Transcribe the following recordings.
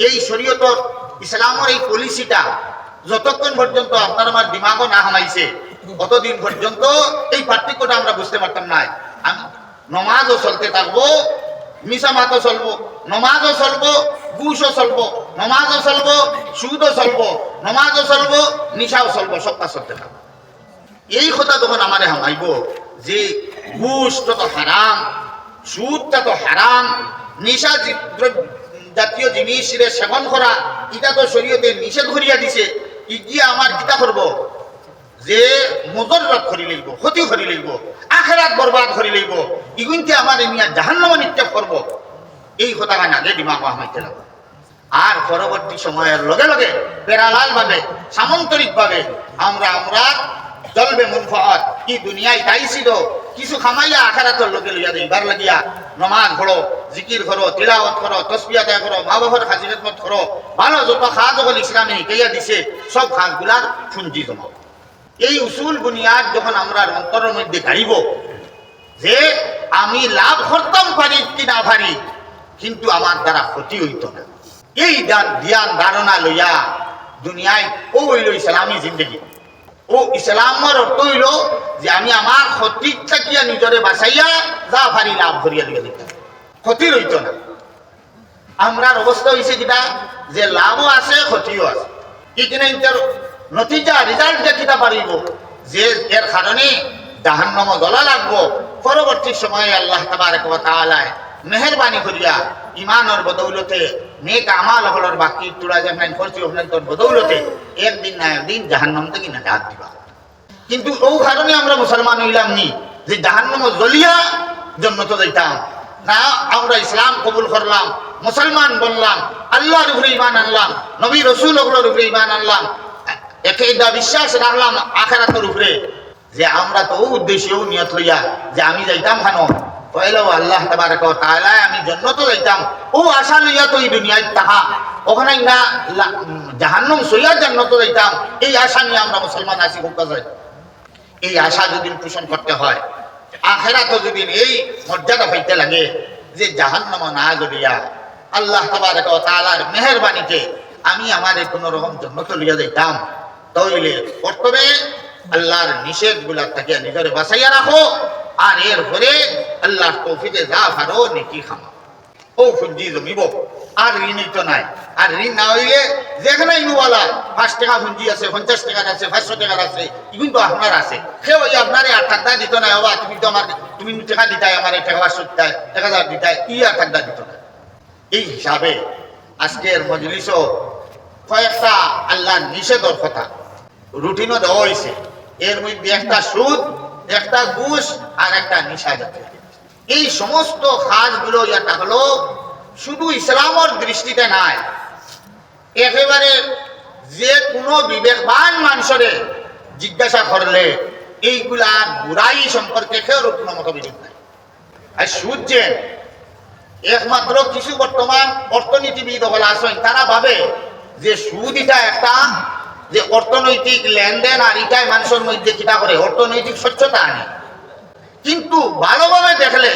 এই শরীয়তর ইসলামের এই পলিসিটা যতক্ষণ পর্যন্ত আপনার আমার দিমাগও না হামাইছে ততদিন পর্যন্ত এই পার্থক্যটা আমরা বুঝতে পারতাম না। নমাজও চলতে থাকবো, মিশা মাতও চলবো, নমাজও চলবো, ঘুষও চলবো, নমাজও চলবো, সুদও চলবো, নমাজও চলবো, নিশাও চলবো, সবটা চলতে থাকবো। এই কথা তখন আমারে হামাইব যে ঘুষটা তো হারাম, সুদটা তো হারাম, নিশা জাতীয় জিনিস সেবন করা এটা তো শরীয়তে নিষেধ করিয়া দিছে। ইগিয়া আমার কিতা করব যে মুদররত করি লইব, ক্ষতি করি লইব, আখিরাত বরবাদ করি লইব, ইগুনকে আমার নিয়া জাহান্নামে নিক্ষেপ করব। এই কথাটা আগে দিমাগ হামাইতে লাগবে। আর পরবর্তী সময়ের লগে লগে প্যারালাল ভাবে সামন্তরিক ভাবে আমরা জলবে মুনফাত কি দুনিয়ায় তাইছিল কিছু খামাইয়া আখিরাতের লগে লইয়া দিবার লাগিয়া নমাজ পড়ো, জিকির করো, তিলাওয়াত করো, তাসবিহ আদায় করো, মা বাবার হাজির খেদমত করো, ভালো যত কাজ হল ইসলামে শিখাইয়া দিছে সব কাজগুলার পুঁজি জমাও। এই উসুল বুনিয়াদ যখন আমরা অন্তরের মধ্যে গাড়িব যে আমি লাভ করতাম পারি কি না পারি, কিন্তু আমার দ্বারা ক্ষতি হইত না, এই ধ্যান ধারণা লইয়া দুনিয়ায় ও হইল ইসলামী জিন্দগি। ও ইসলামের অর্থ হইল যে আমি আমার ক্ষতির থাকিয়া নিজরে বাঁচাইয়া যা পারি লাভ করিয়া দিয়ে দিতাম, ক্ষতি রইত না। আমরার অবস্থা হয়েছে যেটা যে লাভও আছে ক্ষতিও আছে। কিনা ইন্টার নতিজা রেজাল্ট দেখিতে পারিব যে এর কারণে জাহান্নাম জ্বলা লাগবো। পরবর্তী সময়ে আল্লাহ তাবারক ওয়া তাআলা মেহেরবানি করিয়া ইমানের বদৌলতে নেক আমাল হলর বাকি তুলা যেমন করছি ওখানে তোর বদৌলতে একদিন না একদিন জাহান্নাম থেকে না ডাক দিবা। কিন্তু ও কারণে আমরা মুসলমান হইলাম নি যে জাহান্নাম জ্বলিয়া জন্নত যাইতাম না, আমরা ইসলাম কবুল করলাম, মুসলমান বললাম, আল্লাহর উপরে ঈমান আনলাম, নবী রাসূলের উপরে ঈমান আনলাম, একইদা বিশ্বাস রাখলাম আখিরাতের উপরে, যে আমরা তো উদ্দেশ্যেও নিয়ত লইয়া যে আমি যাইতাম কেন পয়লাও আল্লাহ তাবারক ওয়া তাআলা আমি জান্নাতে যাইতাম, ও আশা লইয়া তো এই দুনিয়ায় তাহা ওখানে না জাহান্নাম সইয়া জান্নাতে যাইতাম, এই আশা নিয়ে আমরা মুসলমান আছি। হোক যায় এই আশা যদি পোষণ করতে হয়, আখিরাতে যদি এই মর্যাদা পাইতে লাগে যে জাহান্নাম না গড়িয়া আল্লাহ তাবারক ওয়া তাআলার মেহেরবানিতে আমি আমার কোনো রকম জান্নাতে লইয়া যাইতাম, তাহলে প্রথমে আল্লাহর নিষেধগুলা থেকে নিজরে বাঁচাইয়া রাখো, আর এর পরে আল্লাহর তৌফিকে যা পারো নেকি খামা, ও পুঁজি জমিব। আর ঋণই তো নাই, আর ঋণ না হইলে যেখানে ইনুওয়ালা 5 টাকা পুঁজি আছে, 50 টাকার আছে, 500 টাকার আছে, এগুলো তো আপনার আছে, কেউ ওই আপনারে 8 টাকা দিত না, বাবা তুমি তো আমার তুমি টাকা দিতাই আমার টাকা 500 দিতাই 1000 দিতাই, ই 8 টাকা দিত না। এই হিসাবে আজকের মজলিসও কয়েকটা আল্লাহর নিষেধের কথা রুটিনও দেওয়া হয়েছে। এর মধ্যে একটা সুদ, একটা ঘুষ আর একটা নিশা জাতীয়। এই সমস্ত কাজগুলো এটা হলো শুধু ইসলামের দৃষ্টিতে নাই, একেবারে যে কোনো বিবেকবান মানুষরে জিজ্ঞাসা করলে এইগুলা বুড়াই সম্পর্কে কেউ কোনো মতবিরোধ নাই। আর সুদ যে একমাত্র কিছু বর্তমান অর্থনীতিবিদ হল আসেন, তারা ভাবে যে সুদ এটা একটা যে অর্থনৈতিক লেনদেন, আর এটাই মানুষের মধ্যে কিটা করে অর্থনৈতিক স্বচ্ছতা আনে। কিন্তু ভালোভাবে দেখলে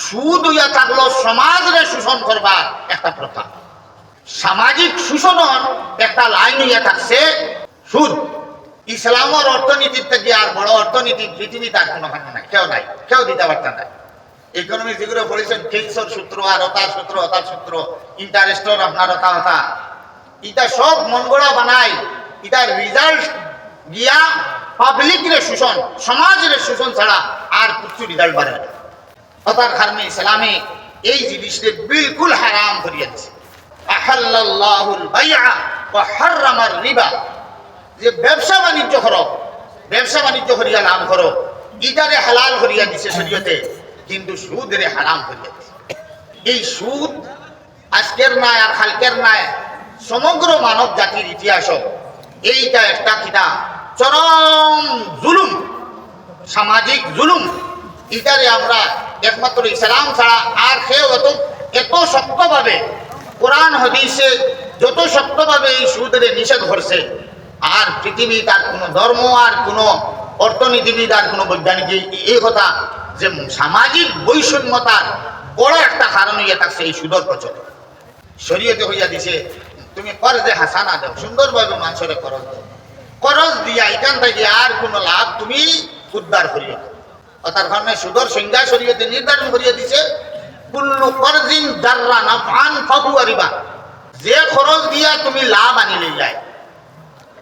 সুদ হইয়া থাকলো সমাজরে শোষণ করবার একটা প্রথা, সামাজিক শোষণের একটা লাইন হইয়া থাকছে সুদ। ইসলামের অর্থনীতির থেকে আর বড় অর্থনীতি পৃথিবীতে আর কোনো কারণ নাই, কেউ নাই, কেউ দিতে পারতেন না। ইকোনমি যেগুলো পড়েছেন কেইসর সূত্র আর ওতার সূত্র, ওতার সূত্র, ইন্টারেস্টর আপনার ওতা ওতা, এটা সব মন গড়া বানায়। এটার রেজাল্ট গিয়া পাবলিকের শোষণ, সমাজের শোষণ ছাড়া আর কিছু রেজাল্ট বাড়ে না। ওটার কারণে ইসলামে এই জিনিসকে বিলকুল হারাম করিয়া দিয়েছে। আহাল্লাল্লাহুল বাইআ ওয়া হারামার রিবা, যে ব্যবসা বাণিজ্য করো, ব্যবসা বাণিজ্য করিয়া লাভ করো, এটারে হালাল করিয়া দিছে শরীয়তে, কিন্তু সুদরে হারাম করিয়া দিছে। এই সুদ আজকের নাই আর কালকের নাই, সমগ্র মানব জাতির ইতিহাস এইটা একটা কিনা চরম জুলুম, সামাজিক জুলুম। এটারে আমরা একমাত্র ইসলাম ছাড়া আর কেউ এত শক্তভাবে কোরআন হাদিসে যত শক্তভাবে এই সুদরে নিষেধ করছে, আর পৃথিবী তার কোনো ধর্ম আর কোনো অর্থনীতিবিদ আর কোনো বৈজ্ঞানিক এই কথা যে সামাজিক বৈষম্যতার বড় একটা কারণ হয়ে থাকছে এই সুদের প্রচলন। শরীয়তে হইয়া দিছে তুমি কর্জে হাসানা দাও, সুন্দরভাবে মানুষের খরচ দাও, খরচ দিয়া এখান থেকে আর কোনো লাভ তুমি উদ্ধার করিও। তার কারণে সুদর সংজ্ঞা শরীয়তে নির্ধারণ করিয়া দিছে কুল্লু কর্জিন জাররা নাফআন ফাহুয়া রিবা, যে খরচ দিয়া তুমি লাভ আনি লইলাই,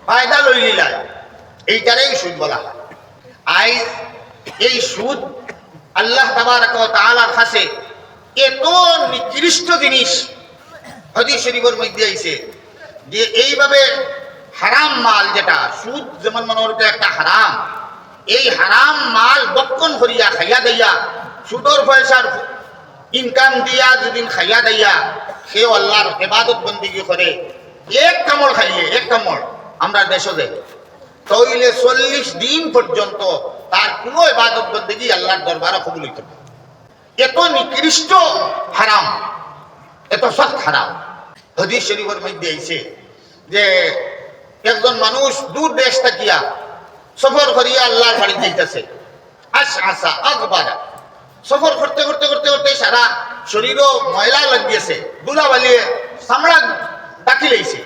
ফায়দা লই লইলাই, এইটারেই সুদ বলা হয়। আইজ এই সুদ আল্লাহ তাবারক ওয়া তাআলার কাছে এত নিকৃষ্ট জিনিস হাদিস শরীফের মধ্যে আইছে যে এইভাবে হারাম মাল, যেটা সুদ যেমন মনে হচ্ছে একটা হারাম, এই হারাম মাল বক্ষণ করিয়া খাইয়া দিয়া, সুদর পয়সার ইনকাম দিয়া যদি খাইয়া দিয়া সেও আল্লাহর ইবাদত বন্দিগি করে, এক কামড় খাইলে, এক কামড় আমরা দেশে তাইলে 40 দিন পর্যন্ত তার কোনো ইবাদত বন্দিগি আল্লাহর দরবারে কবুল হইতে পারে। এত নিকৃষ্ট হারাম, এত সখ্ত হারাম। হাদিস শরীফের মধ্যে আইছে যে একজন মানুষ দূর দেশ থাকিয়া সফর করিয়া আল্লাহর বাড়ি যাইতেছে, আশআসা আকবারা, সফর করতে করতে করতে করতে সারা শরীরও ময়লা লাগিয়েছে, ধুলাবালিয়ে চামড়া ডাকি লাইছে,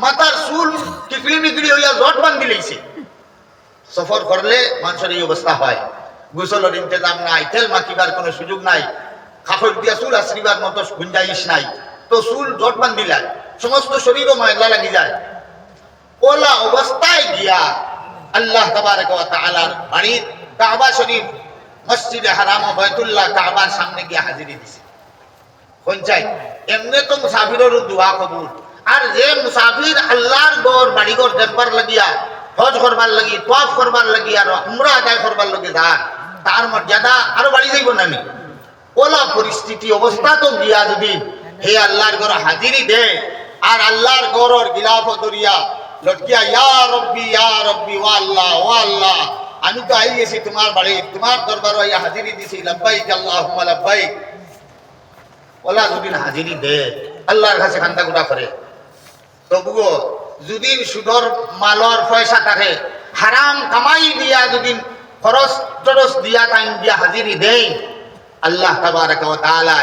মাথার চুল টিকলি মিকলি হইয়া জট বান্ধি লাইছে। সফর করলে মানুষের এই অবস্থা হয়, গোসলের ইন্তজাম নাই, তেল মাখিবার কোনো সুযোগ নাই, কাপড় দিয়া চুল আশ্রিবার মতো গুঞ্জাইশ নাই, তো চুল জট বান্ধিলায়, সমস্ত শরীরও ময়লা লাগি যায়। ওলা অবস্থায় গিয়া আল্লাহ তাবারক ওয়া তাআলার বাড়ির কাবা শরীফ, মসজিদে হারাম ও বাইতুল্লাহ কাবার সামনে গিয়া হাজিরি দিছে। কোন চাই এমনি তো মুসাফিরের দোয়া কবুল, আর যে মুসাফির আল্লাহর গড় বাড়িঘর দেখবার লাগিয়া, হজ করবার লাগি, তওয়াফ করবার লাগি, আর উমরা আদায় করবার লাগি তার মর্যাদা আরো বাড়ি যাইব না নি? ওলা পরিস্থিতি অবস্থা তো গিয়া যদি হে আল্লাহর গড় হাজিরি দে, আর আল্লাহর গড়র গিলাফ দরিয়া লটকিয়া ইয়া রব্বি ওয়া আল্লাহ ওয়া আল্লাহ, আমি তো আই গেছি তোমার বাড়ি, তোমার দরবারে ইয়া হাজিরি দিছি, লাব্বাইক আল্লাহুম্মা লাব্বাইক। ওলা যদি হাজিরি দে, আল্লাহর কাছে খান্দা গুড়া করে, তবুও যদি সুদর মালর পয়সা থাকে, হারাম কামাই দিয়া যদি খরচ টরচ দিয়া টাইম দিয়া হাজিরি দেই, আল্লাহ তাবারক ওয়া তাআলা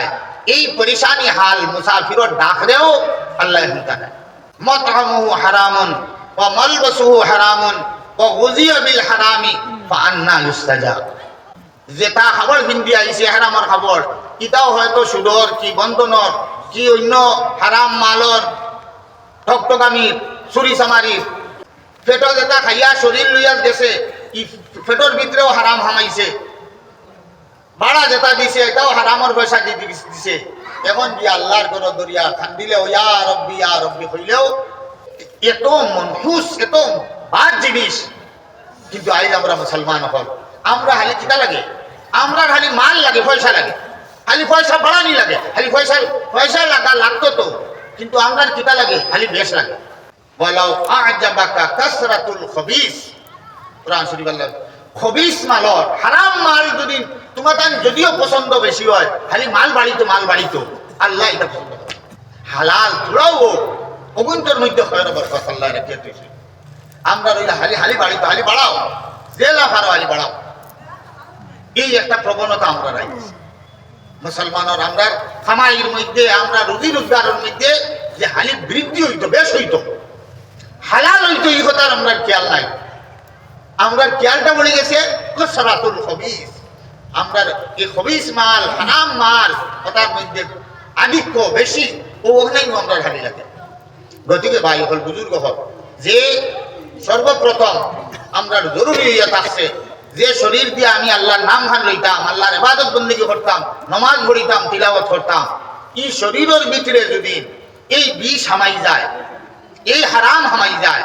এই পরেশানি হাল মুসাফিরর ডাকরেও আল্লাহ হুঁতা দেয়। মতআমুহু হারামুন ওয়া মালবাসুহু হারামুন ওয়া গুযিয়া বিল হারামি ফাআন্না ইউস্তাজাব। যেটা খবর বিন্দি আইছে হারামর খবর, ইটাও হয়তো সুদর কি বন্ধনর কি অন্য হারাম মালর ঠকঠকামির চুরি চামারির, পেটর যেটা খাইয়া শরীর লইয়া গেছে, পেটর ভিতরেও হারাম হামাইছে, ভাড়া যেটা দিছে এটাও হারামর পয়সা দিছে। এখন কি আল্লাহর ঘর দরিয়া খান্দিলেও ইয়া রব্বি হইলেও এত মনহুস, এত বাদ জিনিস। কিন্তু আইজ আমরা মুসলমান হল, আমরা খালি কিতা লাগে, আমরা খালি মাল লাগে, পয়সা লাগে, খালি পয়সা বাড়ানি লাগে, খালি পয়সা লাগতো তো, কিন্তু আমরা কিতা লাগে, খালি বেশ লাগে। বলাও আজাবাকা কাসরাতুল খবিস, কোরআন শরীফ আল্লাহ খবিস মালর হারাম মাল যদি তোমার যদিও পছন্দ বেশি হয়, খালি মাল বাড়িতো আল্লাহ এটা পছন্দ করে। হালাল তোরাও অগুন্তর মধ্যে খয়র বরকত আল্লাহ রেখে দিয়েছে। আমরা রইলা হালি বাড়িতো, হালি বাড়াও, যে লাভ আরো হালি বাড়াও, এই একটা প্রবণতা আমরা রাখছি মুসলমানের। আমরা কামাইয়ের মধ্যে, আমরা রুজি রোজগারের মধ্যে যে হালি বৃদ্ধি হইতো, বেশ হইতো, হালাল হইতো, এই কথার আমরা খেয়াল নাই। আমরা খেয়ালটা বলে গেছে কাসরাতুল খবিস, আমরা এই খবিস মাল, হারাম মাল কথার মধ্যে আধিক্য বেশি, ও ওখানেই আমরা হালি লাগে। গতিকে ভাই হল, বুজুর্গ হল, যে সর্বপ্রথম আমরা জরুরি হইয়া থাকছে যে শরীর দিয়ে আমি আল্লাহর নাম খান লইতাম, আল্লাহর ইবাদত বন্দেগী করতাম, নমাজ পড়িতাম, তিলাওয়াত করতাম, এই শরীরের ভিতরে যদি এই বিষ হামাই যায়, এই হারাম হামাই যায়,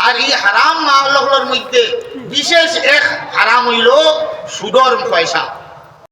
আর এই হারাম মালগুলোর মধ্যে বিশেষ এক হারাম হইল সুদর পয়সা।